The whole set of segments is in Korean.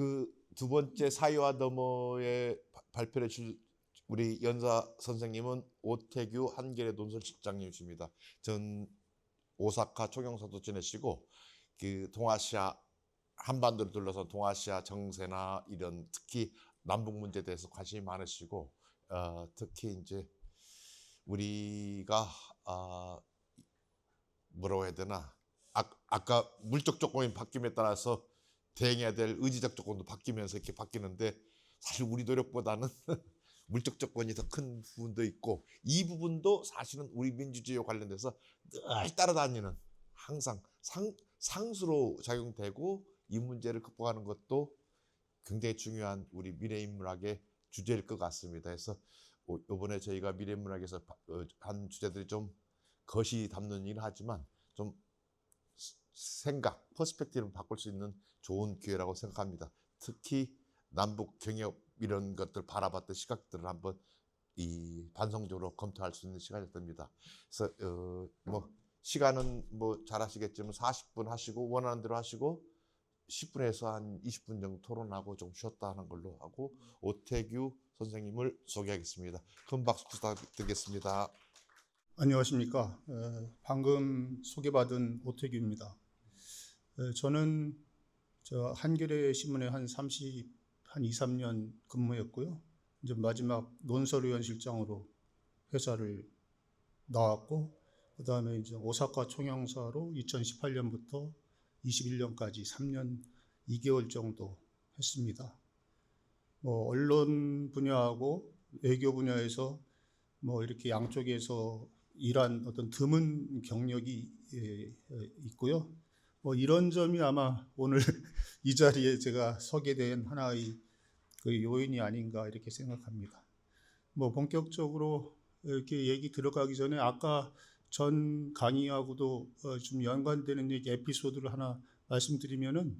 그 두 번째 사이와 너머의 발표를 해줄 우리 연사 선생님은 오태규 한겨레 논설실장님이십니다. 전 오사카 총영사도 지내시고 그 동아시아 한반도를 둘러서 동아시아 정세나 이런 특히 남북 문제에 대해서 관심이 많으시고 특히 이제 우리가 뭐라고 해야 되나 아까 물적 조건이 바뀜에 따라서 대응해야 될 의지적 조건도 바뀌면서 이렇게 바뀌는데 사실 우리 노력보다는 물적 조건이 더 큰 부분도 있고 이 부분도 사실은 우리 민주주의와 관련돼서 늘 따라다니는 항상 상수로 작용되고 이 문제를 극복하는 것도 굉장히 중요한 우리 미래인문학의 주제일 것 같습니다. 그래서 이번에 저희가 미래인문학에서 한 주제들이 좀 거시 담는 일을 하지만 좀 생각, 퍼스펙티브를 바꿀 수 있는 좋은 기회라고 생각합니다. 특히 남북 경협 이런 것들 바라봤던 시각들을 한번 이 반성적으로 검토할 수 있는 시간이 됩니다. 그래서 뭐 시간은 뭐 잘 아시겠지만 40분 하시고 원하는 대로 하시고 10분에서 한 20분 정도 토론하고 좀 쉬었다 하는 걸로 하고 오태규 선생님을 소개하겠습니다. 큰 박수 부탁드리겠습니다. 안녕하십니까. 방금 소개받은 오태규입니다. 저는 한겨레 신문에 한 2, 3년 근무했고요. 이제 마지막 논설위원실장으로 회사를 나왔고, 그 다음에 이제 오사카 총영사로 2018년부터 21년까지 3년 2개월 정도 했습니다. 뭐 언론 분야하고 외교 분야에서 뭐 이렇게 양쪽에서 일한 어떤 드문 경력이 있고요. 뭐 이런 점이 아마 오늘 이 자리에 제가 서게 된 하나의 그 요인이 아닌가 이렇게 생각합니다. 뭐 본격적으로 이렇게 얘기 들어가기 전에 아까 전 강의하고도 좀 연관되는 얘기 에피소드를 하나 말씀드리면은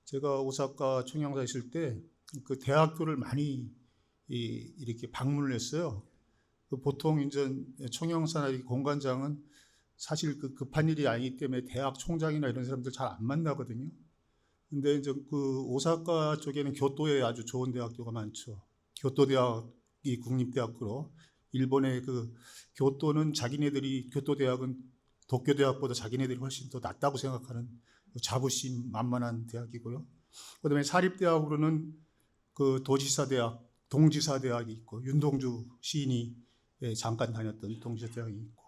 제가 오사카 총영사 있을 때 그 대학교를 많이 이렇게 방문을 했어요. 보통 이제 총영사나 공관장은 사실 그 급한 일이 아니기 때문에 대학 총장이나 이런 사람들 잘 안 만나거든요. 근데 이제 그 오사카 쪽에는 교토에 아주 좋은 대학교가 많죠. 교토 대학이 국립대학교로 일본의 그 교토는 교토 대학은 도쿄 대학보다 자기네들이 훨씬 더 낫다고 생각하는 자부심 만만한 대학이고요. 그다음에 사립대학으로는 그 도지사 대학, 동지사 대학이 있고 윤동주 시인이 잠깐 다녔던 동지사 대학이 있고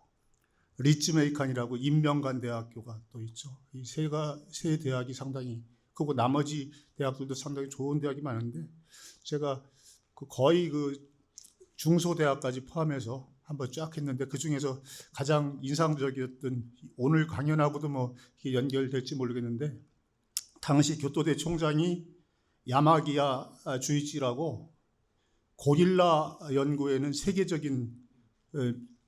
리츠메이칸이라고 인명관 대학교가 또 있죠. 이 세 대학이 상당히 그리고 나머지 대학들도 상당히 좋은 대학이 많은데 제가 거의 그 중소대학까지 포함해서 한번 쫙 했는데 그 중에서 가장 인상적이었던 오늘 강연하고도 뭐 연결될지 모르겠는데 당시 교토대 총장이 야마기야 주이치라고 고릴라 연구에는 세계적인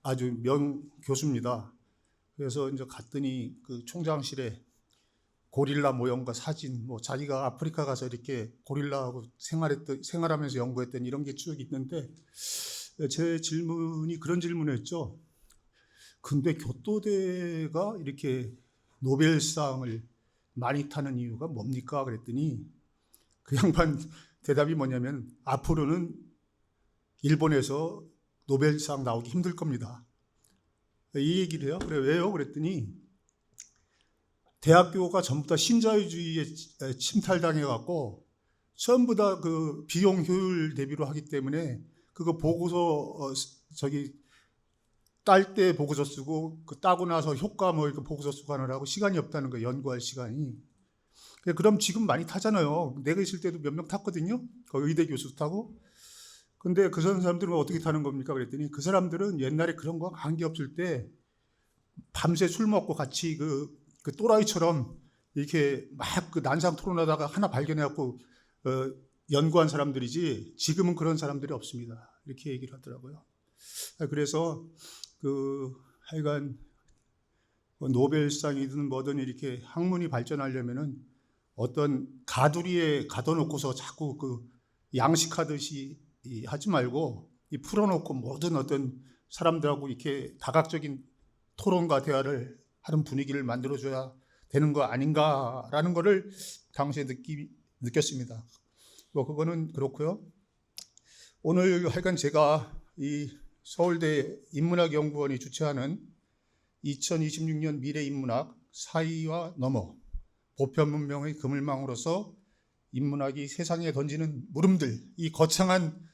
아주 명 교수입니다. 그래서 이제 갔더니 그 총장실에 고릴라 모형과 사진, 뭐 자기가 아프리카 가서 이렇게 고릴라하고 생활하면서 연구했던 이런 게 쭉 있는데 제 질문이 그런 질문을 했죠. 근데 교토대가 이렇게 노벨상을 많이 타는 이유가 뭡니까? 그랬더니 그 양반 대답이 뭐냐면 앞으로는 일본에서 노벨상 나오기 힘들 겁니다. 이 얘기를 해요. 그래 왜요? 그랬더니 대학교가 전부 다 신자유주의에 침탈당해갖고 전부 다 그 비용 효율 대비로 하기 때문에 그거 보고서 딸 때 보고서 쓰고 그 따고 나서 효과 뭐 이렇게 보고서 쓰고 하느라고 시간이 없다는 거예요. 연구할 시간이. 그럼 지금 많이 타잖아요. 내가 있을 때도 몇 명 탔거든요. 거기 의대 교수 타고. 근데 그 사람들은 어떻게 타는 겁니까? 그랬더니 그 사람들은 옛날에 그런 거 관계 없을 때 밤새 술 먹고 같이 그 또라이처럼 이렇게 막 그 난상 토론하다가 하나 발견해갖고 연구한 사람들이지 지금은 그런 사람들이 없습니다. 이렇게 얘기를 하더라고요. 그래서 하여간 노벨상이든 뭐든 이렇게 학문이 발전하려면은 어떤 가두리에 가둬놓고서 자꾸 그 양식하듯이 하지 말고 풀어놓고 모든 어떤 사람들하고 이렇게 다각적인 토론과 대화를 하는 분위기를 만들어줘야 되는 거 아닌가라는 거를 당시에 느꼈습니다. 뭐 그거는 그렇고요. 오늘 하여간 제가 이 서울대 인문학연구원이 주최하는 2026년 미래인문학 사이와 너머 보편문명의 그물망으로서 인문학이 세상에 던지는 물음들, 이 거창한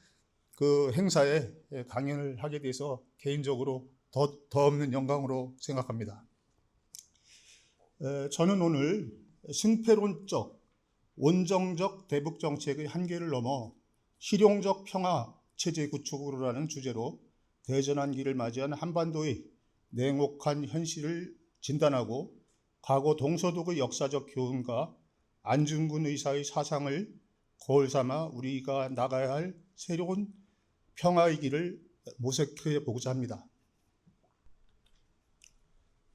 그 행사에 강연을 하게 돼서 개인적으로 더 없는 영광으로 생각합니다. 저는 오늘 승패론적, 원정적 대북 정책의 한계를 넘어 실용적 평화 체제 구축으로라는 주제로 대전환기를 맞이한 한반도의 냉혹한 현실을 진단하고 과거 동서독의 역사적 교훈과 안중근 의사의 사상을 거울 삼아 우리가 나가야 할 새로운 평화의 길을 모색해 보고자 합니다.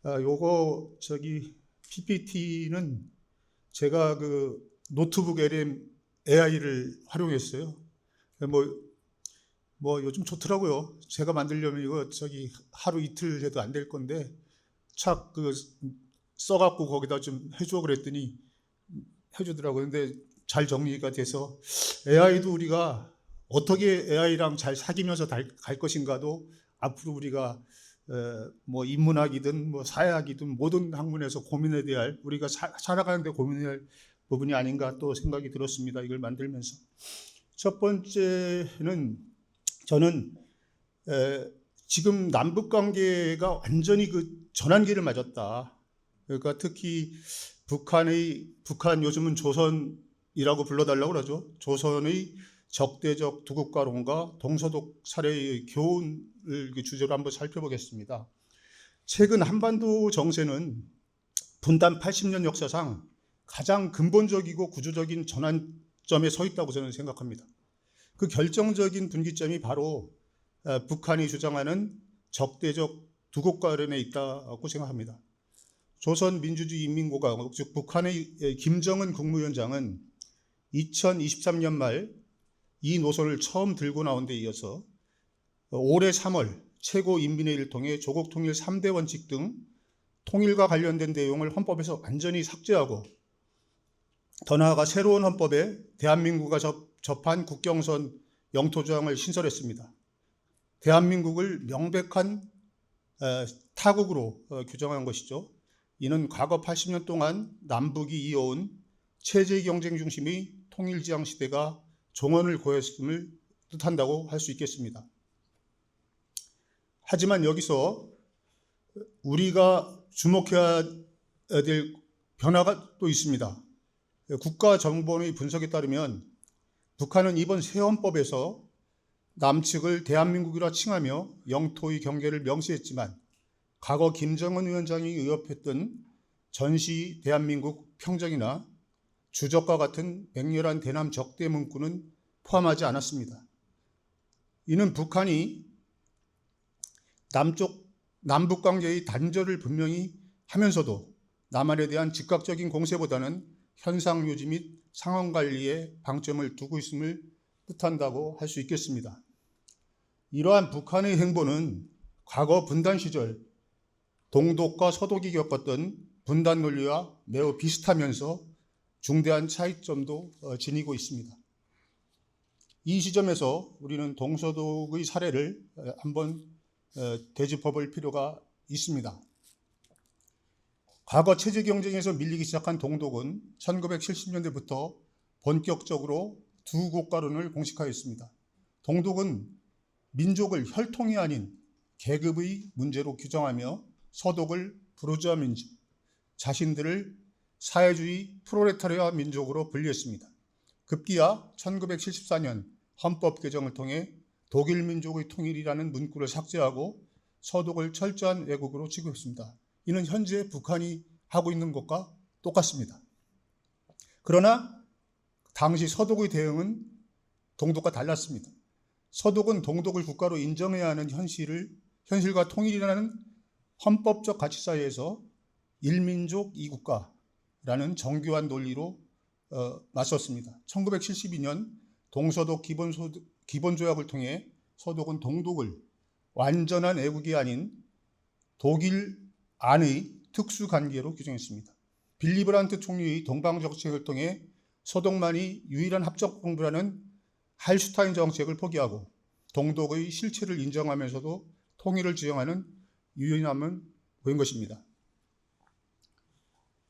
요거 PPT는 제가 그 노트북 LM AI를 활용했어요. 뭐 요즘 좋더라고요. 제가 만들려면 이거 하루 이틀 해도 안 될 건데 착 그 써갖고 거기다 좀 해줘 그랬더니 해주더라고요. 근데 잘 정리가 돼서 AI도 우리가 어떻게 AI랑 잘 사귀면서 갈 것인가도 앞으로 우리가 뭐 인문학이든 뭐 사회학이든 모든 학문에서 고민해야 될, 우리가 살아가는데 고민해야 할 부분이 아닌가 또 생각이 들었습니다. 이걸 만들면서. 첫 번째는 저는 지금 남북 관계가 완전히 그 전환기를 맞았다. 그러니까 특히 북한 요즘은 조선이라고 불러달라고 그러죠. 조선의 적대적 두국가론과 동서독 사례의 교훈을 주제로 한번 살펴보겠습니다. 최근 한반도 정세는 분단 80년 역사상 가장 근본적이고 구조적인 전환점에 서 있다고 저는 생각합니다. 그 결정적인 분기점이 바로 북한이 주장하는 적대적 두국가론에 있다고 생각합니다. 조선민주주의인민공화국, 즉 북한의 김정은 국무위원장은 2023년 말 이 노선을 처음 들고 나온 데 이어서 올해 3월 최고인민회의를 통해 조국 통일 3대 원칙 등 통일과 관련된 내용을 헌법에서 완전히 삭제하고 더 나아가 새로운 헌법에 대한민국과 접한 국경선 영토 조항을 신설했습니다. 대한민국을 명백한 타국으로 규정한 것이죠. 이는 과거 80년 동안 남북이 이어온 체제 경쟁 중심의 통일지향 시대가 종언을 고했음을 뜻한다고 할 수 있겠습니다. 하지만 여기서 우리가 주목해야 될 변화가 또 있습니다. 국가정보원의 분석에 따르면 북한은 이번 새 헌법에서 남측을 대한민국이라 칭하며 영토의 경계를 명시했지만 과거 김정은 위원장이 의협했던 전시 대한민국 평정이나 주적과 같은 맹렬한 대남 적대 문구는 포함하지 않았습니다. 이는 북한이 남북 관계의 단절을 분명히 하면서도 남한에 대한 즉각적인 공세보다는 현상 유지 및 상황 관리에 방점을 두고 있음을 뜻한다고 할 수 있겠습니다. 이러한 북한의 행보는 과거 분단 시절 동독과 서독이 겪었던 분단 논리와 매우 비슷하면서 중대한 차이점도 지니고 있습니다. 이 시점에서 우리는 동서독의 사례를 한번 되짚어볼 필요가 있습니다. 과거 체제 경쟁에서 밀리기 시작한 동독은 1970년대부터 본격적으로 두 국가론을 공식화했습니다. 동독은 민족을 혈통이 아닌 계급의 문제로 규정하며 서독을 부르주아 민족, 자신들을 사회주의 프롤레타리아 민족으로 분리했습니다. 급기야 1974년 헌법 개정을 통해 독일 민족의 통일이라는 문구를 삭제하고 서독을 철저한 왜곡으로 취급했습니다. 이는 현재 북한이 하고 있는 것과 똑같습니다. 그러나 당시 서독의 대응은 동독과 달랐습니다. 서독은 동독을 국가로 인정해야 하는 현실과 통일이라는 헌법적 가치 사이에서 일민족 이국가라는 정교한 논리로 맞섰습니다. 1972년 동서독 기본조약을 통해 서독은 동독을 완전한 애국이 아닌 독일 안의 특수관계로 규정했습니다. 빌리 브란트 총리의 동방정책을 통해 서독만이 유일한 합적 공부라는 할슈타인 정책을 포기하고 동독의 실체를 인정하면서도 통일을 지향하는 유연함을 보인 것입니다.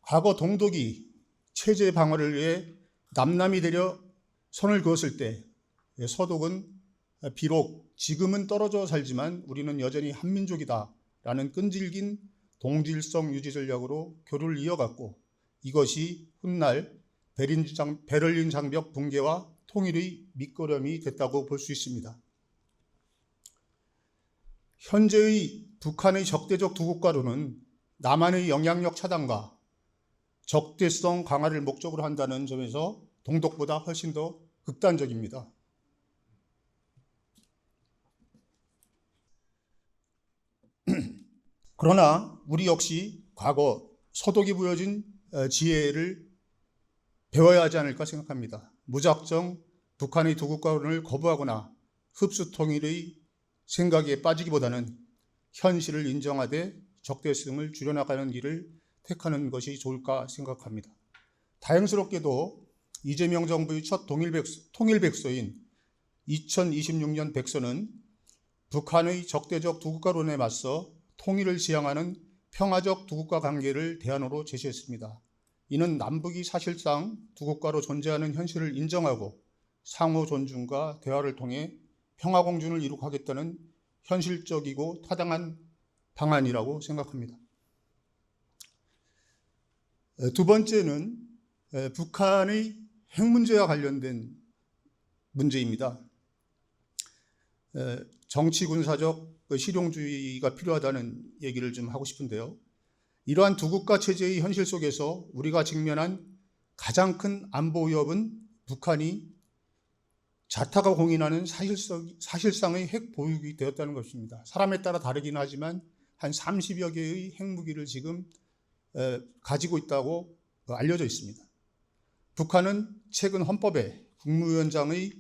과거 동독이 체제 방어를 위해 남남이 되려 선을 그었을 때 서독은 비록 지금은 떨어져 살지만 우리는 여전히 한민족이다라는 끈질긴 동질성 유지 전략으로 교류를 이어갔고, 이것이 훗날 베를린 장벽 붕괴와 통일의 밑거름이 됐다고 볼 수 있습니다. 현재의 북한의 적대적 두 국가로는 남한의 영향력 차단과 적대성 강화를 목적으로 한다는 점에서 동독보다 훨씬 더 극단적입니다. 그러나 우리 역시 과거 서독이 보여준 지혜를 배워야 하지 않을까 생각합니다. 무작정 북한의 두 국가론을 거부하거나 흡수 통일의 생각에 빠지기보다는 현실을 인정하되 적대성을 줄여나가는 길을 택하는 것이 좋을까 생각합니다. 다행스럽게도 이재명 정부의 첫 통일백서인 2026년 백서는 북한의 적대적 두 국가론에 맞서 통일을 지향하는 평화적 두 국가 관계를 대안으로 제시했습니다. 이는 남북이 사실상 두 국가로 존재하는 현실을 인정하고 상호 존중과 대화를 통해 평화 공존을 이룩하겠다는 현실적이고 타당한 방안이라고 생각합니다. 두 번째는 북한의 핵 문제와 관련된 문제입니다. 정치 군사적 실용주의가 필요하다는 얘기를 좀 하고 싶은데요. 이러한 두 국가 체제의 현실 속에서 우리가 직면한 가장 큰 안보 위협은 북한이 자타가 공인하는 사실상의 핵 보유국이 되었다는 것입니다. 사람에 따라 다르긴 하지만 한 30여 개의 핵무기를 지금 가지고 있다고 알려져 있습니다. 북한은 최근 헌법에 국무위원장의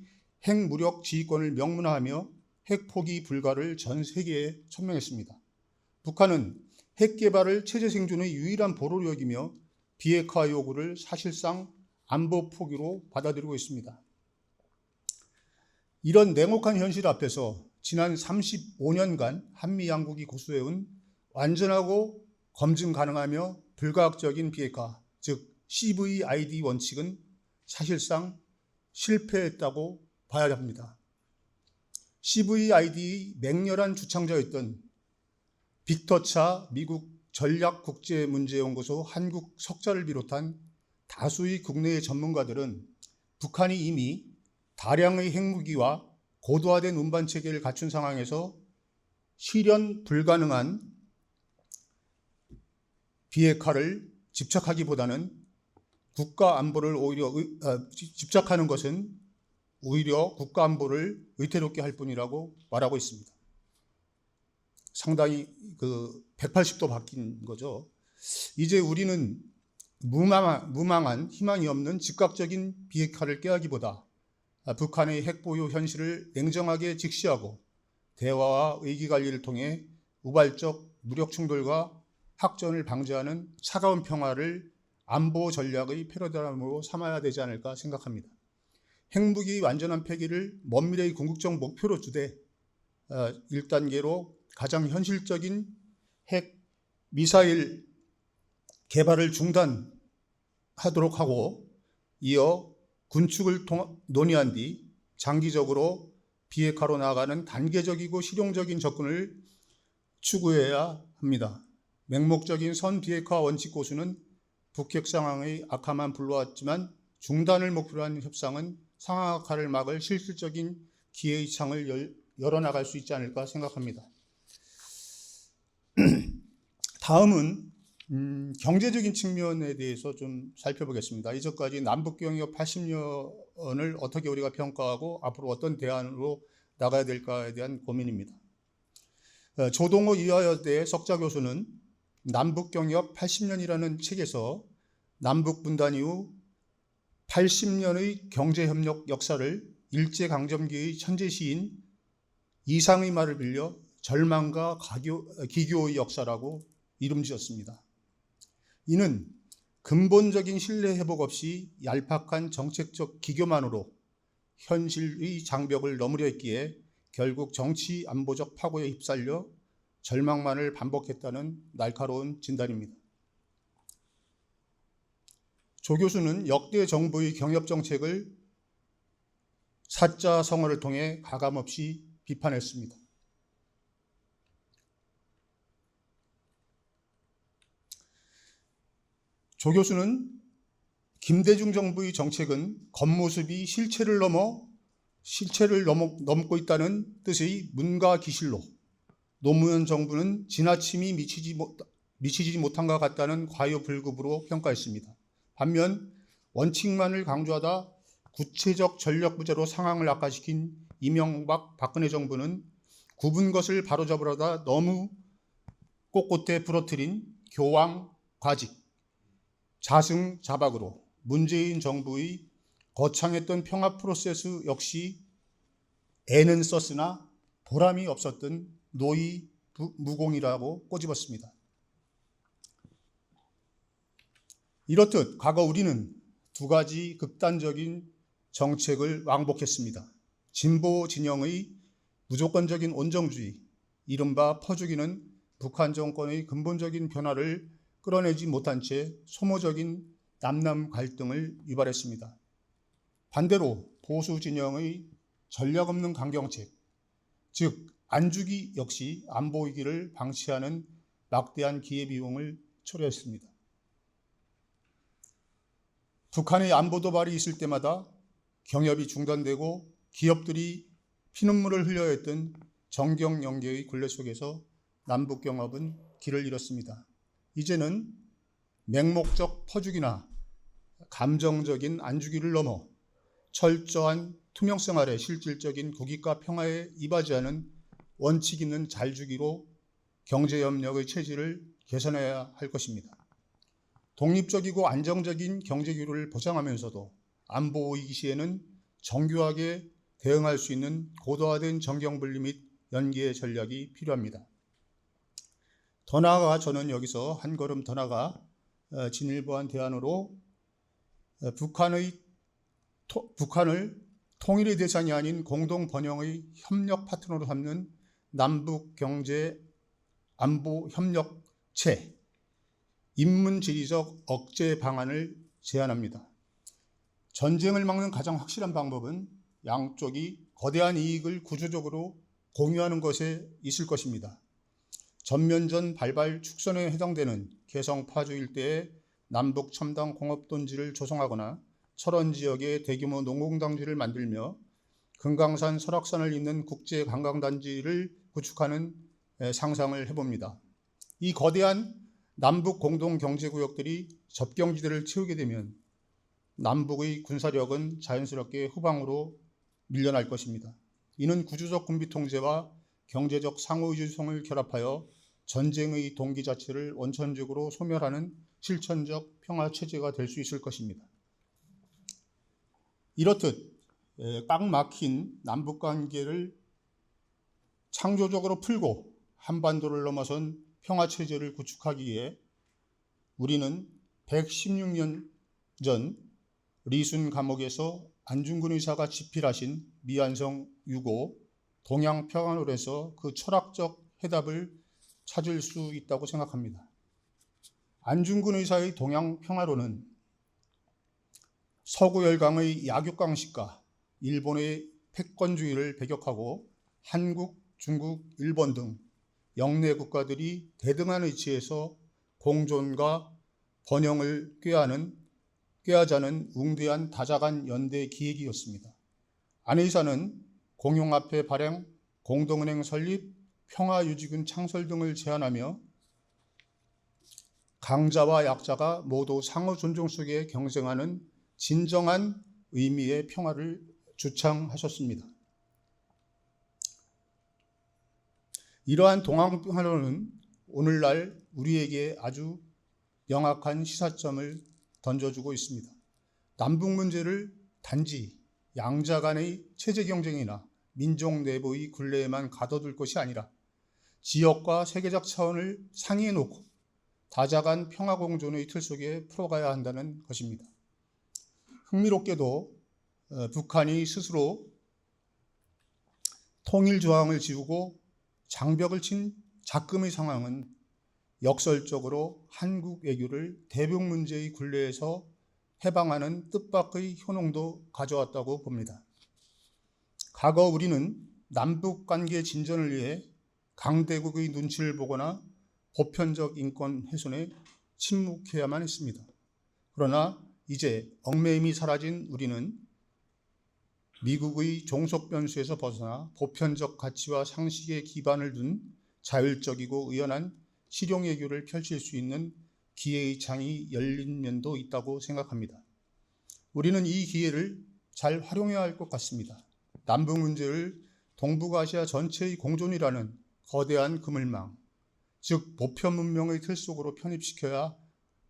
핵무력 지휘권을 명문화하며 핵 포기 불가를 전 세계에 천명했습니다. 북한은 핵 개발을 체제 생존의 유일한 보루로 여기며 비핵화 요구를 사실상 안보 포기로 받아들이고 있습니다. 이런 냉혹한 현실 앞에서 지난 35년간 한미 양국이 고수해온 완전하고 검증 가능하며 불가역적인 비핵화, 즉 CVID 원칙은 사실상 실패했다고 봐야 합니다. CVID의 맹렬한 주창자였던 빅터차 미국 전략국제문제연구소 한국 석자를 비롯한 다수의 국내의 전문가들은 북한이 이미 다량의 핵무기와 고도화된 운반 체계를 갖춘 상황에서 실현 불가능한 비핵화를 집착하기보다는 국가 안보를 집착하는 것은 오히려 국가 안보를 위태롭게 할 뿐이라고 말하고 있습니다. 상당히 180도 바뀐 거죠. 이제 우리는 무망한 희망이 없는 즉각적인 비핵화를 꾀하기보다 북한의 핵보유 현실을 냉정하게 직시하고 대화와 의기관리를 통해 우발적 무력 충돌과 확전을 방지하는 차가운 평화를 안보 전략의 패러다임으로 삼아야 되지 않을까 생각합니다. 핵무기 완전한 폐기를 먼 미래의 궁극적 목표로 두되 1단계로 가장 현실적인 핵 미사일 개발을 중단하도록 하고 이어 군축을 논의한 뒤 장기적으로 비핵화로 나아가는 단계적이고 실용적인 접근을 추구해야 합니다. 맹목적인 선 비핵화 원칙 고수는 북핵 상황의 악화만 불러왔지만 중단을 목표로 한 협상은 상황 악화를 막을 실질적인 기회의 창을 열어나갈 수 있지 않을까 생각합니다. 다음은 경제적인 측면에 대해서 좀 살펴보겠습니다. 이전까지 남북경협 80년을 어떻게 우리가 평가하고 앞으로 어떤 대안으로 나가야 될까에 대한 고민입니다. 조동호 이화여대 석좌 교수는 남북경협 80년이라는 책에서 남북분단 이후 80년의 경제협력 역사를 일제강점기의 천재시인 이상의 말을 빌려 절망과 기교의 역사라고 이름지었습니다. 이는 근본적인 신뢰 회복 없이 얄팍한 정책적 기교만으로 현실의 장벽을 넘으려 했기에 결국 정치 안보적 파고에 휩쓸려 절망만을 반복했다는 날카로운 진단입니다. 조 교수는 역대 정부의 경협 정책을 사자성어를 통해 가감없이 비판했습니다. 조 교수는 김대중 정부의 정책은 겉모습이 실체를 넘고 있다는 뜻의 문가 기실로 노무현 정부는 지나침이 미치지 못한 것 같다는 과유불급으로 평가했습니다. 반면 원칙만을 강조하다 구체적 전력 부재로 상황을 악화시킨 이명박 박근혜 정부는 굽은 것을 바로잡으려다 너무 꼿꼿해 부러뜨린 교황 과직, 자승자박으로 문재인 정부의 거창했던 평화 프로세스 역시 애는 썼으나 보람이 없었던 노이 무공이라고 꼬집었습니다. 이렇듯 과거 우리는 두 가지 극단적인 정책을 왕복했습니다. 진보 진영의 무조건적인 온정주의, 이른바 퍼주기는 북한 정권의 근본적인 변화를 끌어내지 못한 채 소모적인 남남 갈등을 유발했습니다. 반대로 보수 진영의 전략 없는 강경책, 즉 안주기 역시 안보 위기를 방치하는 막대한 기회비용을 초래했습니다. 북한의 안보 도발이 있을 때마다 경협이 중단되고 기업들이 피눈물을 흘려야 했던 정경영계의 굴레 속에서 남북 경협은 길을 잃었습니다. 이제는 맹목적 퍼주기나 감정적인 안주기를 넘어 철저한 투명성 아래 실질적인 국익과 평화에 이바지하는 원칙 있는 잘주기로 경제협력의 체질을 개선해야 할 것입니다. 독립적이고 안정적인 경제규를 보장하면서도 안보 위기 시에는 정교하게 대응할 수 있는 고도화된 정경분리 및 연계 전략이 필요합니다. 더 나아가 저는 여기서 한 걸음 더 나아가 진일보한 대안으로 북한을 통일의 대상이 아닌 공동 번영의 협력 파트너로 삼는 남북 경제 안보 협력체 인문지리적 억제 방안을 제안합니다. 전쟁을 막는 가장 확실한 방법은 양쪽이 거대한 이익을 구조적으로 공유하는 것에 있을 것입니다. 전면전 발발 축선에 해당되는 개성 파주 일대에 남북 첨단 공업돈지를 조성하거나 철원 지역에 대규모 농공단지를 만들며 금강산 설악산을 잇는 국제 관광단지를 구축하는 상상을 해봅니다. 이 거대한 남북 공동 경제구역들이 접경지대를 채우게 되면 남북의 군사력은 자연스럽게 후방으로 밀려날 것입니다. 이는 구조적 군비 통제와 경제적 상호유지성을 결합하여 전쟁의 동기 자체를 원천적으로 소멸하는 실천적 평화 체제가 될 수 있을 것입니다. 이렇듯 꽉 막힌 남북 관계를 창조적으로 풀고 한반도를 넘어선 평화 체제를 구축하기 위해 우리는 116년 전 리순 감옥에서 안중근 의사가 집필하신 미완성 유고 동양평화론에서 그 철학적 해답을 찾을 수 있다고 생각합니다. 안중근 의사의 동양평화론은 서구 열강의 약육강식과 일본의 패권주의를 배격하고 한국, 중국, 일본 등 영내 국가들이 대등한 위치에서 공존과 번영을 꾀하자는 웅대한 다자간 연대 기획이었습니다. 안 의사는 공용화폐 발행, 공동은행 설립, 평화유지군 창설 등을 제안하며 강자와 약자가 모두 상호 존중 속에 경쟁하는 진정한 의미의 평화를 주창하셨습니다. 이러한 동양평화론은 오늘날 우리에게 아주 명확한 시사점을 던져주고 있습니다. 남북 문제를 단지 양자 간의 체제 경쟁이나 민족 내부의 굴레에만 가둬둘 것이 아니라 지역과 세계적 차원을 상위에 놓고 다자간 평화공존의 틀 속에 풀어가야 한다는 것입니다. 흥미롭게도 북한이 스스로 통일조항을 지우고 장벽을 친 작금의 상황은 역설적으로 한국 외교를 대북 문제의 굴레에서 해방하는 뜻밖의 효능도 가져왔다고 봅니다. 과거 우리는 남북 관계 진전을 위해 강대국의 눈치를 보거나 보편적 인권 훼손에 침묵해야만 했습니다. 그러나 이제 얽매임이 사라진 우리는 미국의 종속 변수에서 벗어나 보편적 가치와 상식에 기반을 둔 자율적이고 의연한 실용 외교를 펼칠 수 있는 기회의 창이 열린 면도 있다고 생각합니다. 우리는 이 기회를 잘 활용해야 할 것 같습니다. 남북 문제를 동북아시아 전체의 공존이라는 거대한 그물망, 즉 보편 문명의 틀 속으로 편입시켜야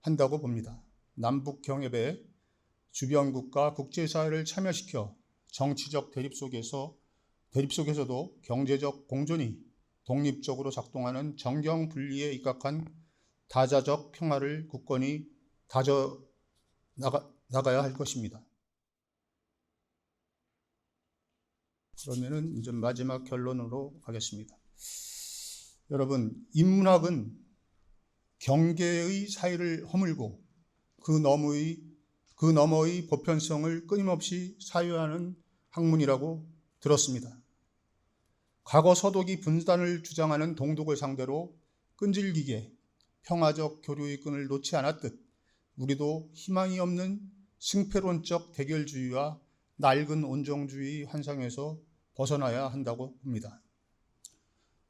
한다고 봅니다. 남북 경협에 주변 국가 국제사회를 참여시켜 정치적 대립 속에서도 경제적 공존이 독립적으로 작동하는 정경 분리에 입각한 다자적 평화를 굳건히 다져 나가야 할 것입니다. 그러면은 이제 마지막 결론으로 가겠습니다. 여러분, 인문학은 경계의 사이를 허물고 그 너머의 보편성을 끊임없이 사유하는 학문이라고 들었습니다. 과거 서독이 분단을 주장하는 동독을 상대로 끈질기게 평화적 교류의 끈을 놓지 않았듯 우리도 희망이 없는 승패론적 대결주의와 낡은 온정주의 환상에서 벗어나야 한다고 봅니다.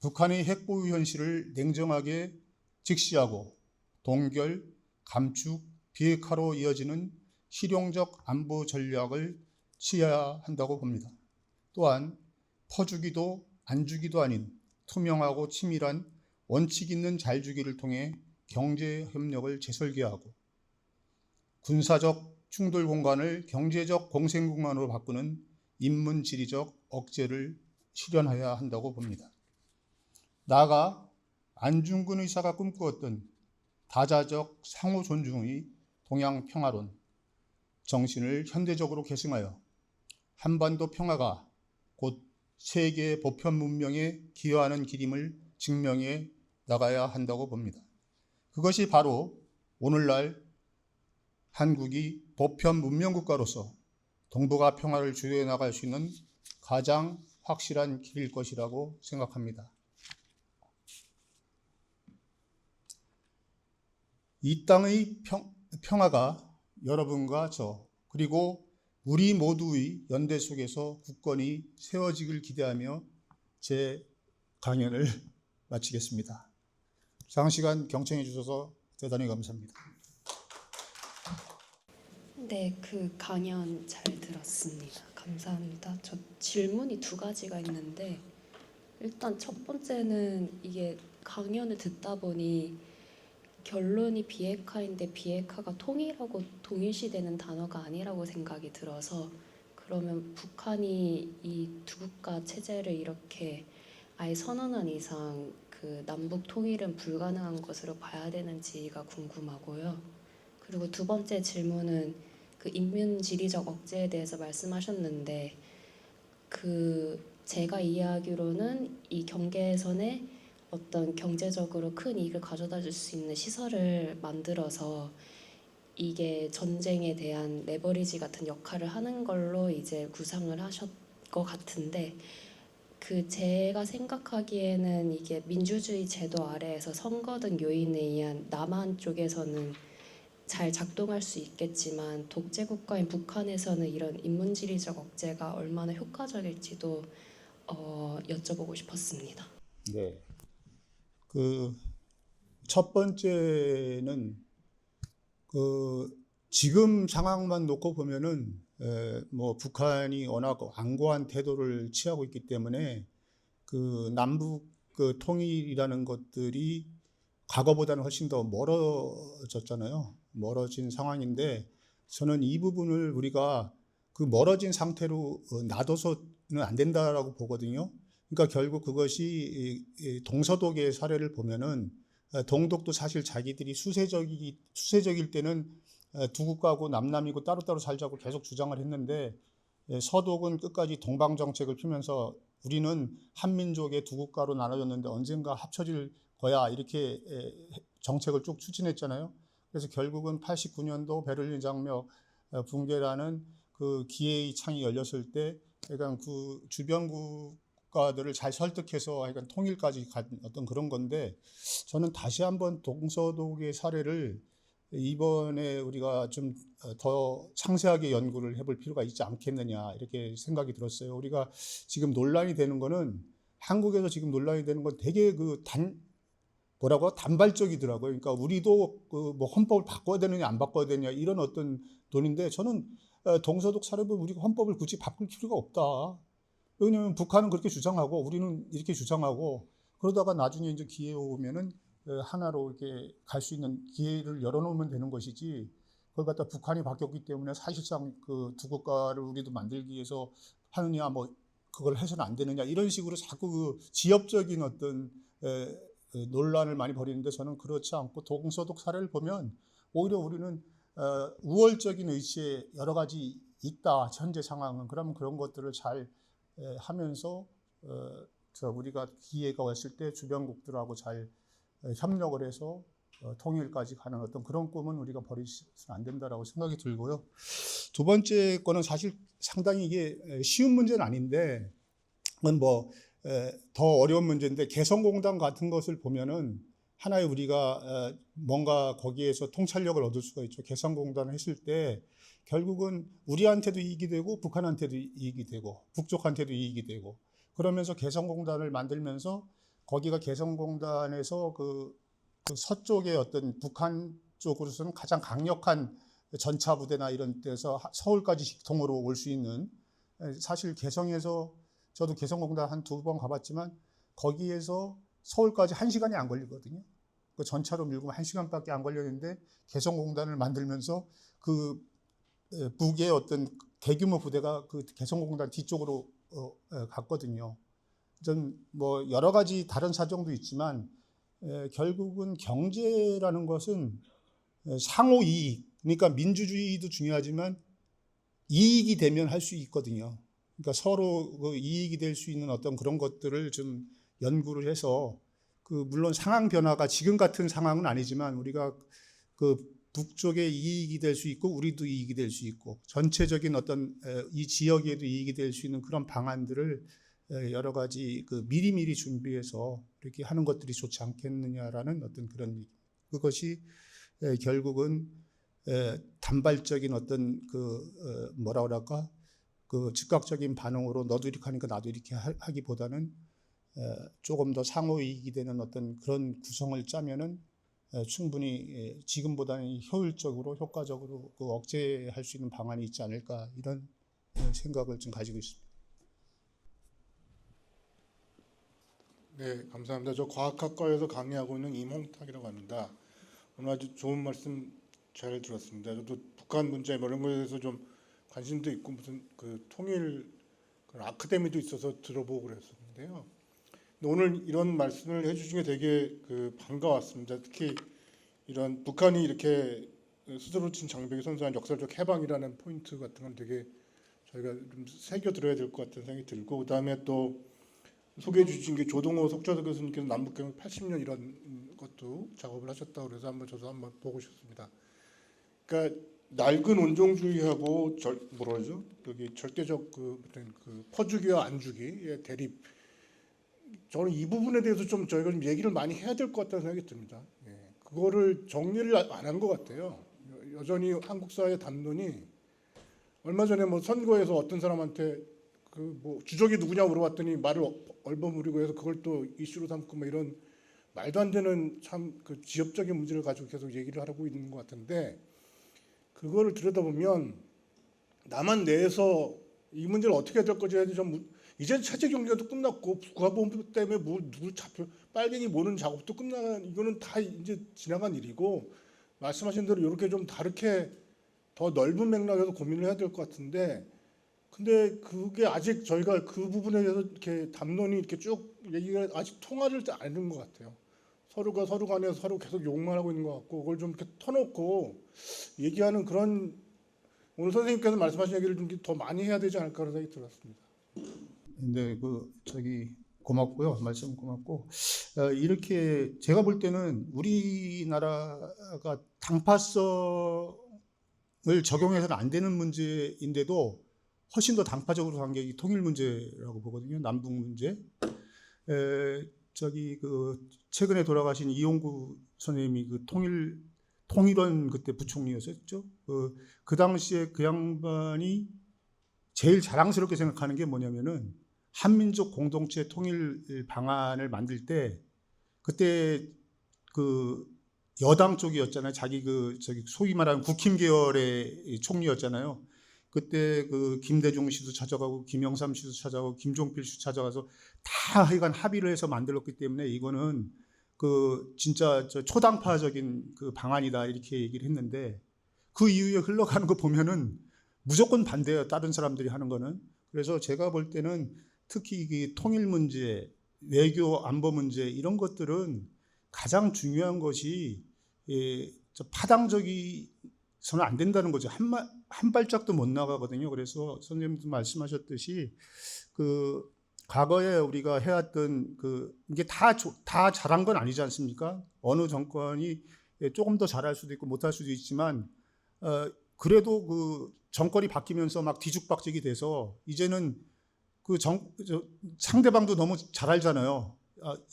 북한의 핵보유 현실을 냉정하게 직시하고 동결, 감축, 비핵화로 이어지는 실용적 안보 전략을 취해야 한다고 봅니다. 또한 퍼주기도 안주기도 아닌 투명하고 치밀한 원칙 있는 잘주기를 통해 경제 협력을 재설계하고 군사적 충돌 공간을 경제적 공생 공간으로 바꾸는 인문지리적 억제를 실현해야 한다고 봅니다. 나아가 안중근 의사가 꿈꾸었던 다자적 상호 존중의 동양 평화론 정신을 현대적으로 계승하여 한반도 평화가 곧 세계 보편 문명에 기여하는 길임을 증명해 나가야 한다고 봅니다. 그것이 바로 오늘날 한국이 보편 문명 국가로서 동북아 평화를 주도해 나갈 수 있는 가장 확실한 길일 것이라고 생각합니다. 이 땅의 평화가 여러분과 저 그리고 우리 모두의 연대 속에서 굳건히 세워지길 기대하며 제 강연을 마치겠습니다. 장시간 경청해 주셔서 대단히 감사합니다. 네, 그 강연 잘 들었습니다. 감사합니다. 저 질문이 두 가지가 있는데 일단 첫 번째는 이게 강연을 듣다 보니 결론이 비핵화인데 비핵화가 통일하고 동일시되는 단어가 아니라고 생각이 들어서 그러면 북한이 이 두 국가 체제를 이렇게 아예 선언한 이상 그 남북 통일은 불가능한 것으로 봐야 되는지가 궁금하고요. 그리고 두 번째 질문은 그 인문지리적 억제에 대해서 말씀하셨는데 그 제가 이해하기로는 이 경계선에 어떤 경제적으로 큰 이익을 가져다 줄 수 있는 시설을 만들어서 이게 전쟁에 대한 레버리지 같은 역할을 하는 걸로 이제 구상을 하셨 것 같은데 그 제가 생각하기에는 이게 민주주의 제도 아래에서 선거 등 요인에 의한 남한 쪽에서는 잘 작동할 수 있겠지만 독재 국가인 북한에서는 이런 인문지리적 억제가 얼마나 효과적일지도 여쭤보고 싶었습니다. 네. 그 첫 번째는 지금 상황만 놓고 보면은 뭐 북한이 워낙 완고한 태도를 취하고 있기 때문에 그 남북 그 통일이라는 것들이 과거보다는 훨씬 더 멀어졌잖아요. 멀어진 상황인데 저는 이 부분을 우리가 그 멀어진 상태로 놔둬서는 안 된다라고 보거든요. 그러니까 결국 그것이 동서독의 사례를 보면은 동독도 사실 자기들이 수세적일 때는 두 국가고 남남이고 따로따로 살자고 계속 주장을 했는데 서독은 끝까지 동방 정책을 피면서 우리는 한민족의 두 국가로 나눠졌는데 언젠가 합쳐질 거야 이렇게 정책을 쭉 추진했잖아요. 그래서 결국은 89년도 베를린 장벽 붕괴라는 그 기회의 창이 열렸을 때 그러니까 그 주변 국가들을 잘 설득해서 그러니까 통일까지 간 어떤 그런 건데 저는 다시 한번 동서독의 사례를 이번에 우리가 좀 더 상세하게 연구를 해볼 필요가 있지 않겠느냐 이렇게 생각이 들었어요. 우리가 지금 논란이 되는 거는 한국에서 지금 논란이 되는 건 되게 단발적이더라고요. 그러니까 우리도 그 뭐 헌법을 바꿔야 되느냐 안 바꿔야 되느냐 이런 어떤 논인데 저는 동서독 사례 보면 우리가 헌법을 굳이 바꿀 필요가 없다. 왜냐하면 북한은 그렇게 주장하고 우리는 이렇게 주장하고 그러다가 나중에 이제 기회 오면은 하나로 이렇게 갈 수 있는 기회를 열어놓으면 되는 것이지 그걸 갖다 북한이 바뀌었기 때문에 사실상 그 두 국가를 우리도 만들기 위해서 하느냐 뭐 그걸 해서는 안 되느냐 이런 식으로 자꾸 그 지역적인 어떤 논란을 많이 벌이는데 저는 그렇지 않고 동서독 사례를 보면 오히려 우리는 우월적인 의지에 여러 가지 있다 현재 상황은 그러면 그런 것들을 잘 하면서 우리가 기회가 왔을 때 주변국들하고 잘 협력을 해서 통일까지 가는 어떤 그런 꿈은 우리가 버리서는 안 된다라고 생각이 들고요. 두 번째 거는 사실 상당히 이게 쉬운 문제는 아닌데 그건 뭐 더 어려운 문제인데 개성공단 같은 것을 보면은 하나의 우리가 뭔가 거기에서 통찰력을 얻을 수가 있죠. 개성공단을 했을 때 결국은 우리한테도 이익이 되고 북한한테도 이익이 되고 북쪽한테도 이익이 되고 그러면서 개성공단을 만들면서 거기가 개성공단에서 그 서쪽의 어떤 북한 쪽으로서는 가장 강력한 전차 부대나 이런 데서 서울까지 직통으로 올 수 있는 사실 개성에서 저도 개성공단 한 2번 가봤지만 거기에서 서울까지 1시간이 안 걸리거든요. 그 전차로 밀고 1시간밖에 안 걸렸는데 개성공단을 만들면서 그 북의 어떤 대규모 부대가 그 개성공단 뒤쪽으로 갔거든요. 좀 뭐 여러 가지 다른 사정도 있지만 결국은 경제라는 것은 상호 이익, 그러니까 민주주의도 중요하지만 이익이 되면 할 수 있거든요. 그러니까 서로 그 이익이 될 수 있는 어떤 그런 것들을 좀 연구를 해서 그 물론 상황 변화가 지금 같은 상황은 아니지만 우리가 그 북쪽에 이익이 될 수 있고 우리도 이익이 될 수 있고 전체적인 어떤 이 지역에도 이익이 될 수 있는 그런 방안들을 여러 가지 그 미리미리 준비해서 이렇게 하는 것들이 좋지 않겠느냐라는 어떤 그런 그것이 결국은 단발적인 어떤 그 뭐라 그럴까 그 즉각적인 반응으로 너도 이렇게 하니까 나도 이렇게 하기보다는 조금 더 상호 이익이 되는 어떤 그런 구성을 짜면은 충분히 지금보다는 효율적으로 효과적으로 그 억제할 수 있는 방안이 있지 않을까 이런 생각을 좀 가지고 있습니다. 네, 감사합니다. 저 과학학과에서 강의하고 있는 임홍탁이라고 합니다. 오늘 아주 좋은 말씀 잘 들었습니다. 저도 북한 문제 이런 거에 대해서 좀 관심도 있고 무슨 그 통일 그런 아카데미도 있어서 들어보고 그랬었는데요. 근데 오늘 이런 말씀을 해주신 게 되게 그 반가웠습니다. 특히 이런 북한이 이렇게 스스로 친 장벽이 선사한 역사적 해방이라는 포인트 같은 건 되게 저희가 좀 새겨 들어야 될 것 같은 생각이 들고 그다음에 또 소개해 주신 게 조동호 석좌 교수님께서 남북경협 80년 이런 것도 작업을 하셨다고 그래서 저도 한번 보고 싶습니다. 그러니까 낡은 온종주의하고 뭐라 그러죠? 여기 절대적 그 퍼주기와 안주기의 대립. 저는 이 부분에 대해서 좀 저희가 좀 얘기를 많이 해야 될 것 같다는 생각이 듭니다. 예, 그거를 정리를 안 한 것 같아요. 여전히 한국 사회의 담론이 얼마 전에 뭐 선거에서 어떤 사람한테 그 뭐 주적이 누구냐 물어봤더니 말을 얼버무리고 해서 그걸 또 이슈로 삼고 뭐 이런 말도 안 되는 참 그 지엽적인 문제를 가지고 계속 얘기를 하고 있는 것 같은데 그거를 들여다보면 남한 내에서 이 문제를 어떻게 해야 될 거지 해도 좀 이제 체제 경제도 끝났고 국가보안법 때문에 뭐 누구 잡혀 빨갱이 모는 작업도 끝나는 이거는 다 이제 지나간 일이고 말씀하신 대로 이렇게 좀 다르게 더 넓은 맥락에서 고민을 해야 될 것 같은데 근데 그게 아직 저희가 그 부분에 대해서 이렇게 담론이 이렇게 쭉 얘기가 아직 통하지 않은 것 같아요. 서로가 서로 간에 서로 계속 욕만 하고 있는 것 같고 그걸 좀 이렇게 터놓고 얘기하는 그런 오늘 선생님께서 말씀하신 얘기를 좀 더 많이 해야 되지 않을까 그런 생각이 들었습니다. 근데 고맙고요. 말씀 고맙고 이렇게 제가 볼 때는 우리나라가 당파성을 적용해서는 안 되는 문제인데도 훨씬 더 당파적으로 간 게 이 통일 문제라고 보거든요. 남북 문제. 최근에 돌아가신 이용구 선생님이 그 통일원 그때 부총리였었죠. 그 당시에 그 양반이 제일 자랑스럽게 생각하는 게 뭐냐면은 한민족 공동체 통일 방안을 만들 때 그때 그 여당 쪽이었잖아요. 소위 말하는 국힘 계열의 총리였잖아요. 그때 그 김대중 씨도 찾아가고 김영삼 씨도 찾아가고 김종필 씨도 찾아가서 다 하여간 합의를 해서 만들었기 때문에 이거는 그 진짜 초당파적인 그 방안이다 이렇게 얘기를 했는데 그 이후에 흘러가는 거 보면은 무조건 반대예요. 다른 사람들이 하는 거는. 그래서 제가 볼 때는 특히 이 통일 문제, 외교 안보 문제 이런 것들은 가장 중요한 것이 파당적이서는 안 된다는 거죠. 한 발짝도 못 나가거든요. 그래서 선생님도 말씀하셨듯이 그 과거에 우리가 해왔던 이게 다 잘한 건 아니지 않습니까? 어느 정권이 조금 더 잘할 수도 있고 못할 수도 있지만 그래도 그 정권이 바뀌면서 막 뒤죽박죽이 돼서 이제는 상대방도 너무 잘 알잖아요.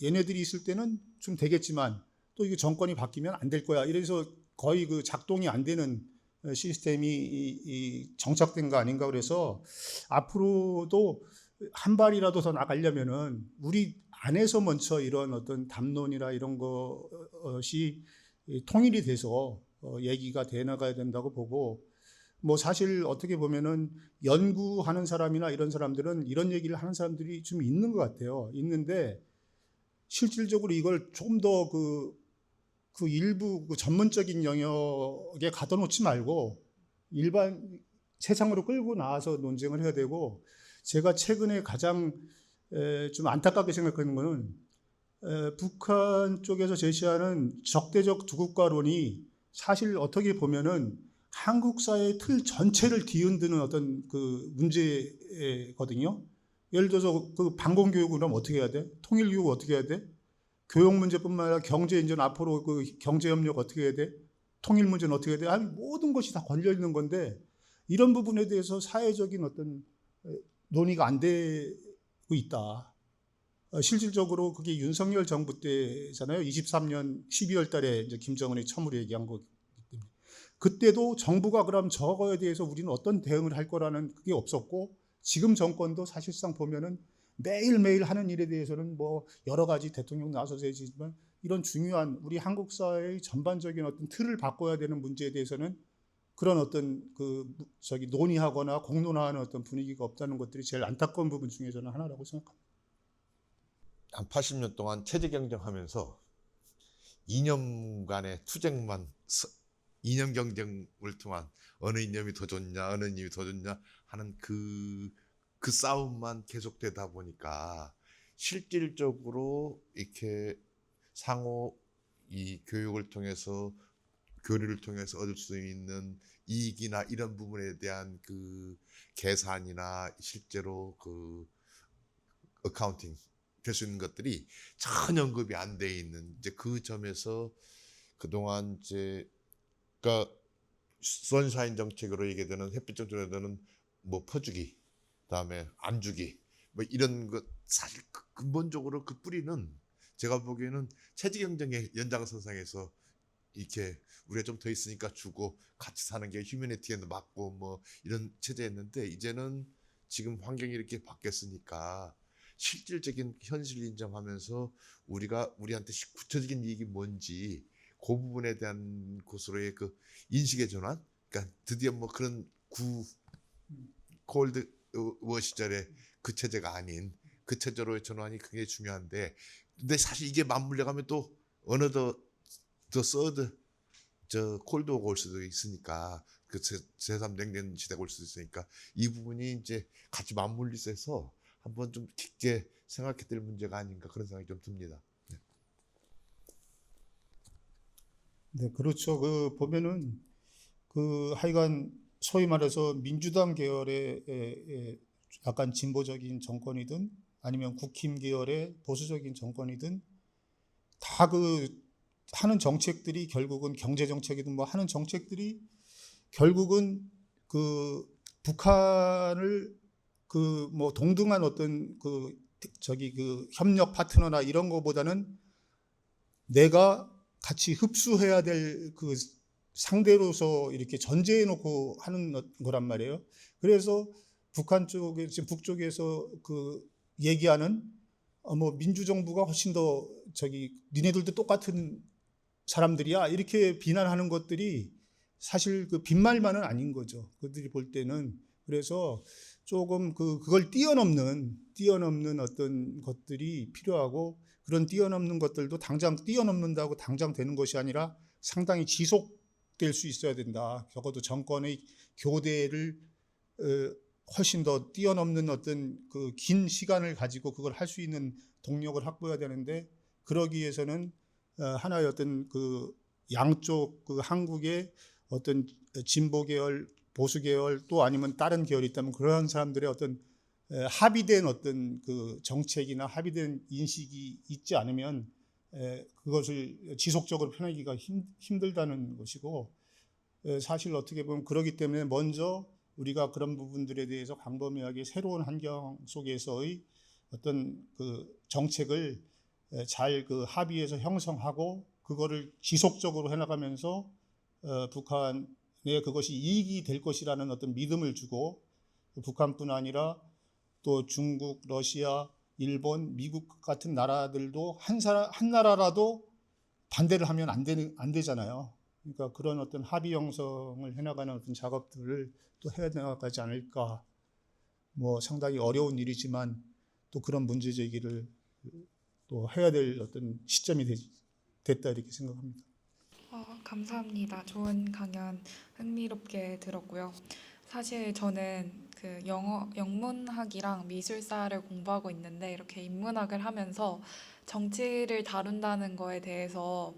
얘네들이 있을 때는 좀 되겠지만 또 이게 정권이 바뀌면 안 될 거야. 이래서 거의 그 작동이 안 되는 시스템이 정착된 거 아닌가. 그래서 앞으로도 한 발이라도 더 나가려면은 우리 안에서 먼저 이런 어떤 담론이나 이런 것이 통일이 돼서 얘기가 돼 나가야 된다고 보고, 뭐 사실 어떻게 보면은 연구하는 사람이나 이런 사람들은 이런 얘기를 하는 사람들이 좀 있는 것 같아요. 있는데 실질적으로 이걸 조금 더 그 일부 그 전문적인 영역에 가둬놓지 말고 일반 세상으로 끌고 나와서 논쟁을 해야 되고, 제가 최근에 가장 좀 안타깝게 생각하는 거는 북한 쪽에서 제시하는 적대적 두국가론이 사실 어떻게 보면은 한국 사회의 틀 전체를 뒤흔드는 어떤 그 문제거든요. 예를 들어서 그 반공교육을 그럼 어떻게 해야 돼? 통일교육 어떻게 해야 돼? 교육 문제뿐만 아니라 경제 인전 앞으로 그 경제협력 어떻게 해야 돼? 통일 문제는 어떻게 해야 돼? 아니, 모든 것이 다 걸려 있는 건데 이런 부분에 대해서 사회적인 어떤 논의가 안 되고 있다. 실질적으로 그게 윤석열 정부 때잖아요. 23년 12월 달에 이제 김정은이 처음으로 얘기한 거기 때문에. 그때도 정부가 그럼 저거에 대해서 우리는 어떤 대응을 할 거라는 그게 없었고, 지금 정권도 사실상 보면은 매일매일 하는 일에 대해서는 뭐 여러 가지 대통령 나서서 해지만 이런 중요한 우리 한국 사회의 전반적인 어떤 틀을 바꿔야 되는 문제에 대해서는 그런 어떤 논의하거나 공론화하는 어떤 분위기가 없다는 것들이 제일 안타까운 부분 중에 저는 하나라고 생각합니다. 한 80년 동안 체제 경쟁하면서 이념간의 투쟁만, 이념 경쟁을 통한 어느 이념이 더 좋냐, 어느 이념이 더 좋냐 하는 그 싸움만 계속되다 보니까 실질적으로 이렇게 상호 이 교육을 통해서 교류를 통해서 얻을 수 있는 이익이나 이런 부분에 대한 그 계산이나 실제로 그 어카운팅 될 수 있는 것들이 전혀 언급이 안 돼 있는 이제 그 점에서 그동안 이제 그러니까 선샤인 정책으로 얘기되는 햇빛 정책으로 되는 뭐 퍼주기, 그다음에 안 주기, 뭐 이런 것 사실 근본적으로 그 뿌리는 제가 보기에는 체제 경쟁의 연장선상에서 이렇게 우리가 좀 더 있으니까 주고 같이 사는 게 휴머니티에도 맞고 뭐 이런 체제였는데, 이제는 지금 환경이 이렇게 바뀌었으니까 실질적인 현실을 인정하면서 우리가 우리한테 구체적인 이익이 뭔지 그 부분에 대한 곳으로의 그 인식의 전환, 그러니까 드디어 뭐 그런 콜드 워 시절에 그 체제가 아닌 그 체제로의 전환이 굉장히 중요한데, 근데 사실 이게 맞물려 가면 또 어느 더 서드 콜드 워가 올 수도 있으니까, 그 제3 냉전 시대가 올 수도 있으니까 이 부분이 이제 같이 맞물리서 한번 좀 깊게 생각해 될 문제가 아닌가 그런 생각이 좀 듭니다. 네. 네, 그렇죠. 그 보면은 그 하여간 소위 말해서 민주당 계열의 약간 진보적인 정권이든 아니면 국힘 계열의 보수적인 정권이든 다 그 하는 정책들이 결국은 경제 정책이든 뭐 하는 정책들이 결국은 그 북한을 그 뭐 동등한 어떤 그 저기 그 협력 파트너나 이런 거보다는 내가 같이 흡수해야 될 그 상대로서 이렇게 전제해 놓고 하는 거란 말이에요. 그래서 북한 쪽에 지금 북쪽에서 그 얘기하는 뭐 민주정부가 훨씬 더 저기 니네들도 똑같은 사람들이야 이렇게 비난하는 것들이 사실 그 빈말만은 아닌 거죠. 그들이 볼 때는. 그래서 조금 그걸 뛰어넘는 어떤 것들이 필요하고, 그런 뛰어넘는 것들도 당장 뛰어넘는다고 당장 되는 것이 아니라 상당히 지속될 수 있어야 된다. 적어도 정권의 교대를 훨씬 더 뛰어넘는 어떤 그 긴 시간을 가지고 그걸 할 수 있는 동력을 확보해야 되는데, 그러기 위해서는 하나의 어떤 그 양쪽 그 한국의 어떤 진보 계열, 보수 계열 또 아니면 다른 계열이 있다면 그러한 사람들의 어떤 합의된 어떤 그 정책이나 합의된 인식이 있지 않으면 그것을 지속적으로 펴내기가 힘들다는 것이고, 사실 어떻게 보면 그러기 때문에 먼저 우리가 그런 부분들에 대해서 광범위하게 새로운 환경 속에서의 어떤 그 정책을 잘 그 합의해서 형성하고 그거를 지속적으로 해나가면서 북한에 그것이 이익이 될 것이라는 어떤 믿음을 주고, 북한뿐 아니라 또 중국, 러시아, 일본, 미국 같은 나라들도 한 나라라도 반대를 하면 안 되잖아요. 그러니까 그런 어떤 합의 형성을 해나가는 어떤 작업들을 또 해야 나가지 않을까. 뭐 상당히 어려운 일이지만 또 그런 문제 제기를 또 해야 될 어떤 시점이 됐다 이렇게 생각합니다. 감사합니다. 좋은 강연 흥미롭게 들었고요. 사실 저는 그 영문학이랑 미술사를 공부하고 있는데 이렇게 인문학을 하면서 정치를 다룬다는 거에 대해서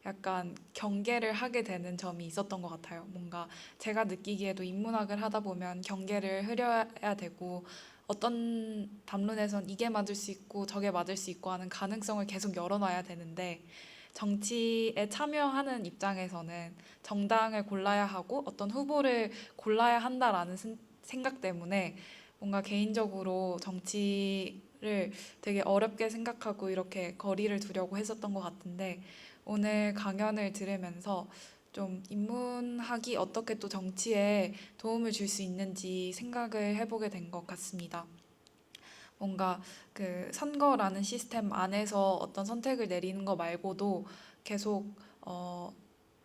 약간 경계를 하게 되는 점이 있었던 것 같아요. 뭔가 제가 느끼기에도 인문학을 하다 보면 경계를 흐려야 되고 어떤 담론에선 이게 맞을 수 있고 저게 맞을 수 있고 하는 가능성을 계속 열어놔야 되는데, 정치에 참여하는 입장에서는 정당을 골라야 하고 어떤 후보를 골라야 한다라는 생각 때문에 뭔가 개인적으로 정치를 되게 어렵게 생각하고 이렇게 거리를 두려고 했었던 것 같은데, 오늘 강연을 들으면서 좀 인문학이 어떻게 또 정치에 도움을 줄 수 있는지 생각을 해보게 된 것 같습니다. 뭔가 그 선거라는 시스템 안에서 어떤 선택을 내리는 거 말고도 계속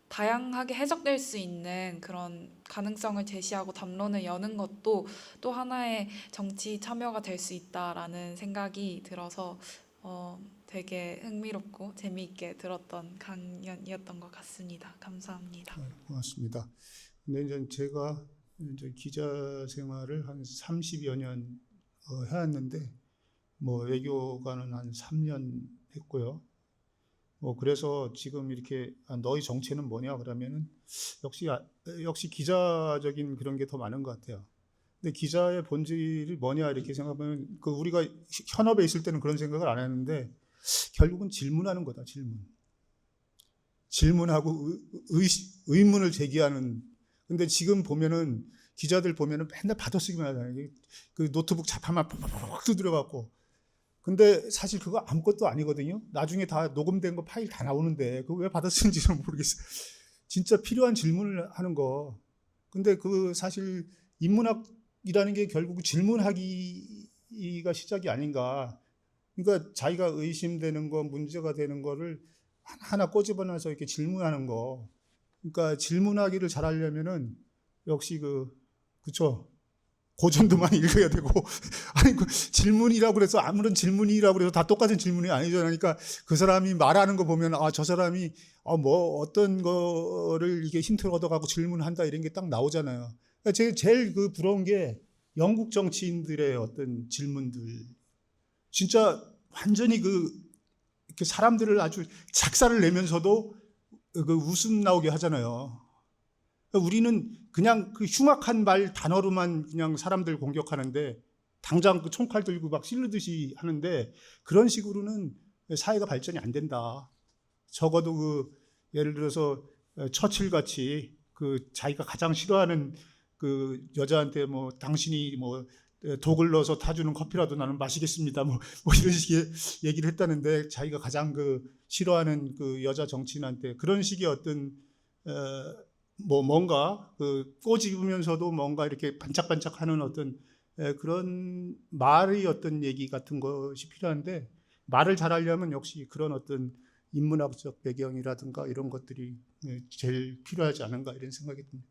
다양하게 해석될 수 있는 그런 가능성을 제시하고 담론을 여는 것도 또 하나의 정치 참여가 될 수 있다라는 생각이 들어서 되게 흥미롭고 재미있게 들었던 강연이었던 것 같습니다. 감사합니다. 고맙습니다. 근데 이제 제가 이제 기자 생활을 한 30여 년 해왔는데, 뭐 외교관은 한 3년 했고요. 뭐 그래서 지금 이렇게 너희 정체는 뭐냐 그러면은 역시 기자적인 그런 게 더 많은 것 같아요. 근데 기자의 본질이 뭐냐 이렇게 생각하면, 그 우리가 현업에 있을 때는 그런 생각을 안 했는데 결국은 질문하는 거다. 질문하고 의문을 제기하는. 근데 지금 보면은 기자들 보면은 맨날 받아쓰기만 하잖아요. 그 노트북 잡화만 팍팍팍 두드려갖고. 근데 사실 그거 아무것도 아니거든요. 나중에 다 녹음된 거 파일 다 나오는데 그거 왜 받아쓰는지는 모르겠어요. 진짜 필요한 질문을 하는 거. 근데 그 사실 인문학이라는 게 결국 질문하기가 시작이 아닌가. 그러니까 자기가 의심되는 거, 문제가 되는 거를 하나 꼬집어놔서 이렇게 질문하는 거. 그러니까 질문하기를 잘하려면은 역시 그쵸. 고전도만 읽어야 되고, 아니, 질문이라고 그래서 아무런 질문이라고 그래서 다 똑같은 질문이 아니잖아요. 그러니까 그 사람이 말하는 거 보면, 저 사람이, 뭐, 어떤 거를 이게 힌트를 얻어가고 질문한다 이런 게 딱 나오잖아요. 그러니까 제일 부러운 게 영국 정치인들의 어떤 질문들. 진짜 완전히 이렇게 사람들을 아주 작사를 내면서도 그 웃음 나오게 하잖아요. 우리는 그냥 그 흉악한 말 단어로만 그냥 사람들 공격하는데 당장 그 총칼 들고 막 찔르듯이 하는데 그런 식으로는 사회가 발전이 안 된다. 적어도 그 예를 들어서 처칠 같이 그 자기가 가장 싫어하는 그 여자한테 뭐 당신이 뭐 독을 넣어서 타주는 커피라도 나는 마시겠습니다. 뭐 이런 식의 얘기를 했다는데 자기가 가장 그 싫어하는 그 여자 정치인한테 그런 식의 어떤 뭐 뭔가 그 꼬집으면서도 뭔가 이렇게 반짝반짝하는 어떤 그런 말의 어떤 얘기 같은 것이 필요한데 말을 잘하려면 역시 그런 어떤 인문학적 배경이라든가 이런 것들이 제일 필요하지 않은가 이런 생각이 듭니다.